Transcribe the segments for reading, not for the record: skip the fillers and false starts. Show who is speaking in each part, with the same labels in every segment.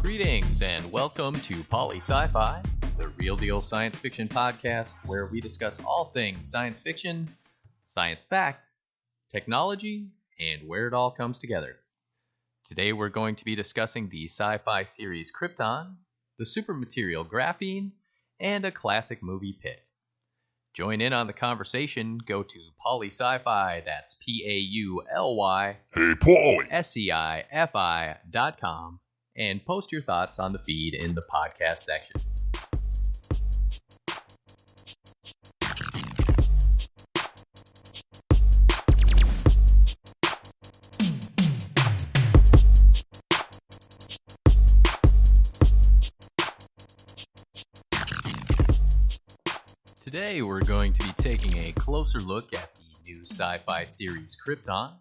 Speaker 1: Greetings and welcome to Sci-Fi, the real deal science fiction podcast where we discuss all things science fiction, science fact, technology, and where it all comes together. Today we're going to be discussing the sci-fi series Krypton, the supermaterial Graphene, and a classic movie pick. Join in on the conversation, go to Sci-Fi, that's P-A-U-L-Y,
Speaker 2: Hey, Paulie.
Speaker 1: SciFi.com, and post your thoughts on the feed in the podcast section. Today we're going to be taking a closer look at the new sci-fi series Krypton.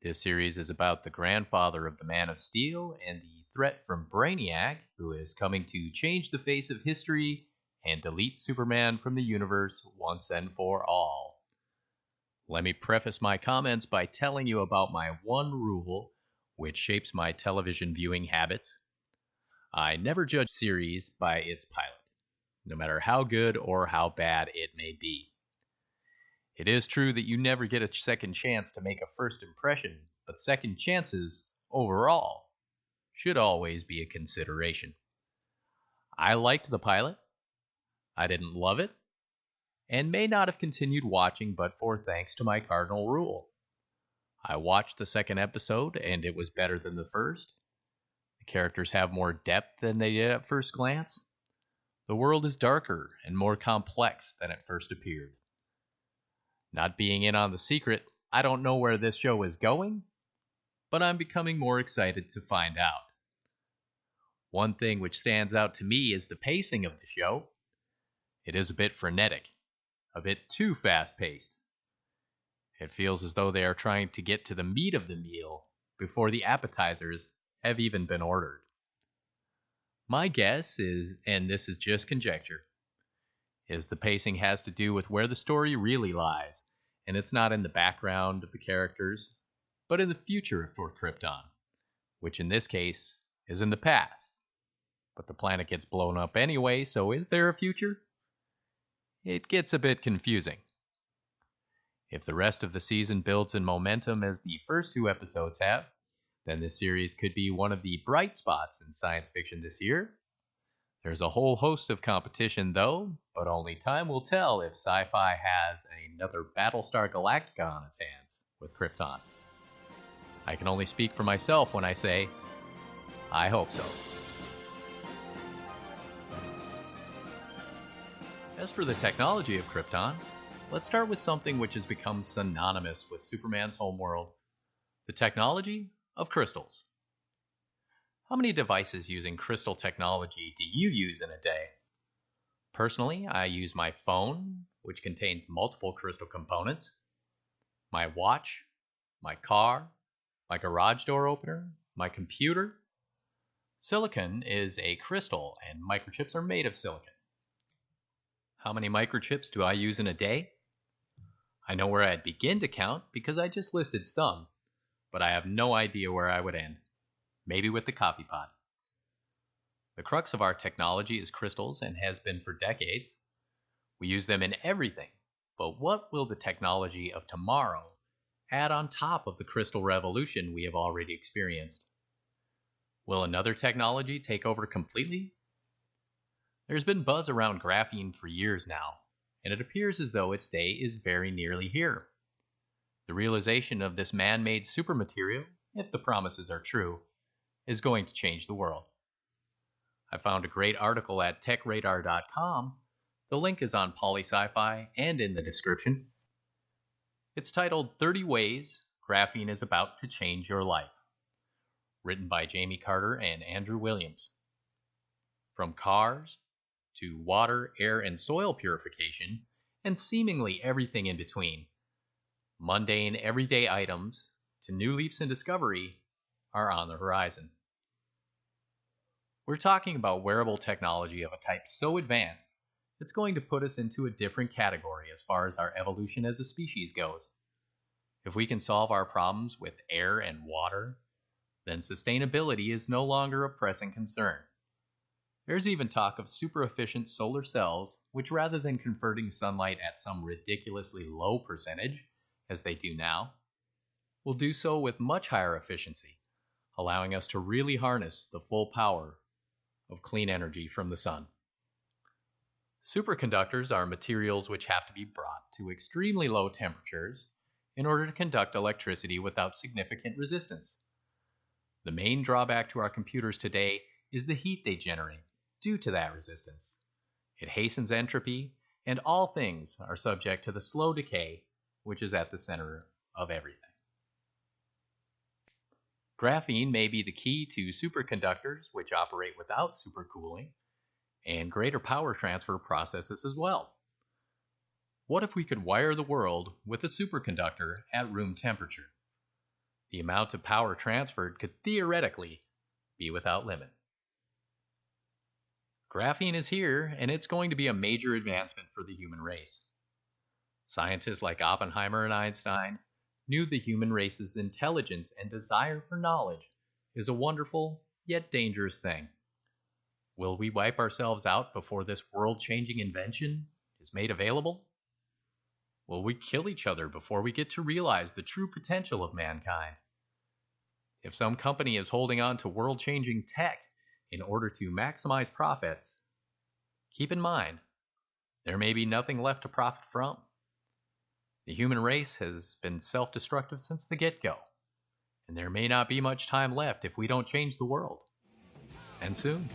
Speaker 1: This series is about the grandfather of the Man of Steel and the threat from Brainiac, who is coming to change the face of history and delete Superman from the universe once and for all. Let me preface my comments by telling you about my one rule, which shapes my television viewing habits. I never judge series by its pilot, no matter how good or how bad it may be. It is true that you never get a second chance to make a first impression, but second chances, overall, should always be a consideration. I liked the pilot. I didn't love it, and may not have continued watching but for thanks to my cardinal rule. I watched the second episode, and it was better than the first. The characters have more depth than they did at first glance. The world is darker and more complex than it first appeared. Not being in on the secret, I don't know where this show is going, but I'm becoming more excited to find out. One thing which stands out to me is the pacing of the show. It is a bit frenetic, a bit too fast-paced. It feels as though they are trying to get to the meat of the meal before the appetizers have even been ordered. My guess is, and this is just conjecture, is the pacing has to do with where the story really lies, and it's not in the background of the characters, but in the future for Krypton, which in this case is in the past. But the planet gets blown up anyway, so is there a future? It gets a bit confusing. If the rest of the season builds in momentum as the first two episodes have, then this series could be one of the bright spots in science fiction this year. There's a whole host of competition, though, but only time will tell if Sci-Fi has another Battlestar Galactica on its hands with Krypton. I can only speak for myself when I say, I hope so. As for the technology of Krypton, let's start with something which has become synonymous with Superman's homeworld, the technology of crystals. How many devices using crystal technology do you use in a day? Personally, I use my phone, which contains multiple crystal components, my watch, my car, my garage door opener, my computer. Silicon is a crystal, and microchips are made of silicon. How many microchips do I use in a day? I know where I'd begin to count because I just listed some, but I have no idea where I would end. Maybe with the coffee pot. The crux of our technology is crystals and has been for decades. We use them in everything, but what will the technology of tomorrow add on top of the crystal revolution we have already experienced? Will another technology take over completely? There's been buzz around graphene for years now, and it appears as though its day is very nearly here. The realization of this man-made supermaterial, if the promises are true, is going to change the world. I found a great article at techradar.com. The link is on Sci-Fi and in the description. It's titled 30 Ways Graphene is About to Change Your Life, written by Jamie Carter and Andrew Williams. From cars to water, air, and soil purification, and seemingly everything in between, mundane everyday items to new leaps in discovery are on the horizon. We're talking about wearable technology of a type so advanced, it's going to put us into a different category as far as our evolution as a species goes. If we can solve our problems with air and water, then sustainability is no longer a pressing concern. There's even talk of super efficient solar cells, which rather than converting sunlight at some ridiculously low percentage, as they do now, will do so with much higher efficiency, allowing us to really harness the full power of clean energy from the sun. Superconductors are materials which have to be brought to extremely low temperatures in order to conduct electricity without significant resistance. The main drawback to our computers today is the heat they generate due to that resistance. It hastens entropy, and all things are subject to the slow decay, which is at the center of everything. Graphene may be the key to superconductors, which operate without supercooling, and greater power transfer processes as well. What if we could wire the world with a superconductor at room temperature? The amount of power transferred could theoretically be without limit. Graphene is here, and it's going to be a major advancement for the human race. Scientists like Oppenheimer and Einstein knew the human race's intelligence and desire for knowledge is a wonderful yet dangerous thing. Will we wipe ourselves out before this world-changing invention is made available? Will we kill each other before we get to realize the true potential of mankind? If some company is holding on to world-changing tech in order to maximize profits, keep in mind, there may be nothing left to profit from. The human race has been self-destructive since the get-go, and there may not be much time left if we don't change the world. And soon.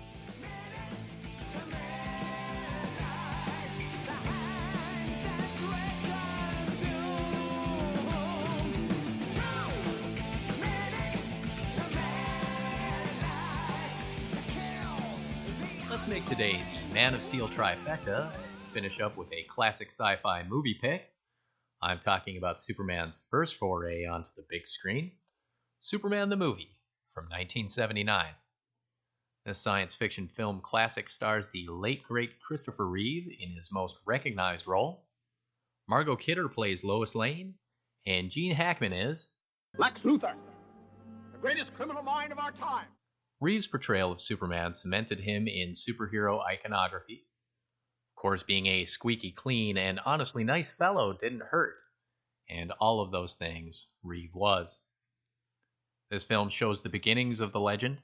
Speaker 1: Let's make today the Man of Steel trifecta and finish up with a classic sci-fi movie pick. I'm talking about Superman's first foray onto the big screen, Superman the Movie from 1979. This science fiction film classic stars the late great Christopher Reeve in his most recognized role. Margot Kidder plays Lois Lane, and Gene Hackman is
Speaker 2: Lex Luthor, the greatest criminal mind of our time.
Speaker 1: Reeves' portrayal of Superman cemented him in superhero iconography. Of course, being a squeaky clean and honestly nice fellow didn't hurt, and all of those things Reeve was. This film shows the beginnings of the legend,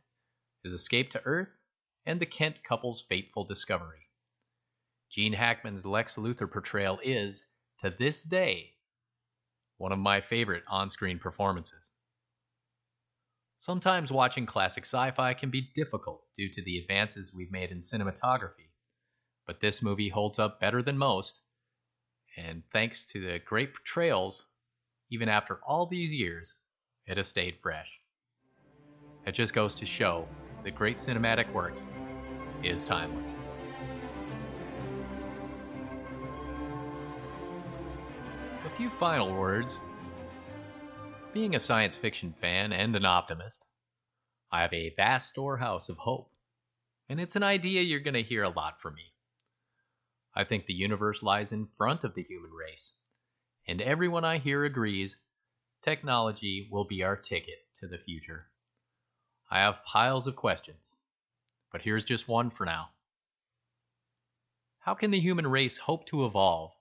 Speaker 1: his escape to Earth, and the Kent couple's fateful discovery. Gene Hackman's Lex Luthor portrayal is, to this day, one of my favorite on-screen performances. Sometimes watching classic sci-fi can be difficult due to the advances we've made in cinematography, but this movie holds up better than most, and thanks to the great portrayals, even after all these years, it has stayed fresh. It just goes to show that great cinematic work is timeless. A few final words. Being a science fiction fan and an optimist, I have a vast storehouse of hope, and it's an idea you're going to hear a lot from me. I think the universe lies in front of the human race, and everyone I hear agrees technology will be our ticket to the future. I have piles of questions, but here's just one for now. How can the human race hope to evolve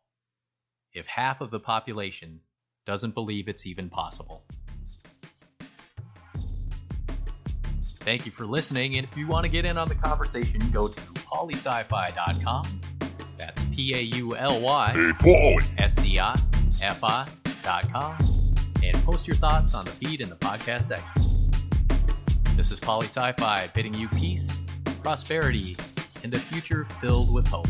Speaker 1: if half of the population doesn't believe it's even possible? Thank you for listening, and if you want to get in on the conversation, go to polyscifi.com. That's PAULYSCIFI.com, and post your thoughts on the feed in the podcast section. This is Poly Sci-Fi bidding you peace, prosperity, and a future filled with hope.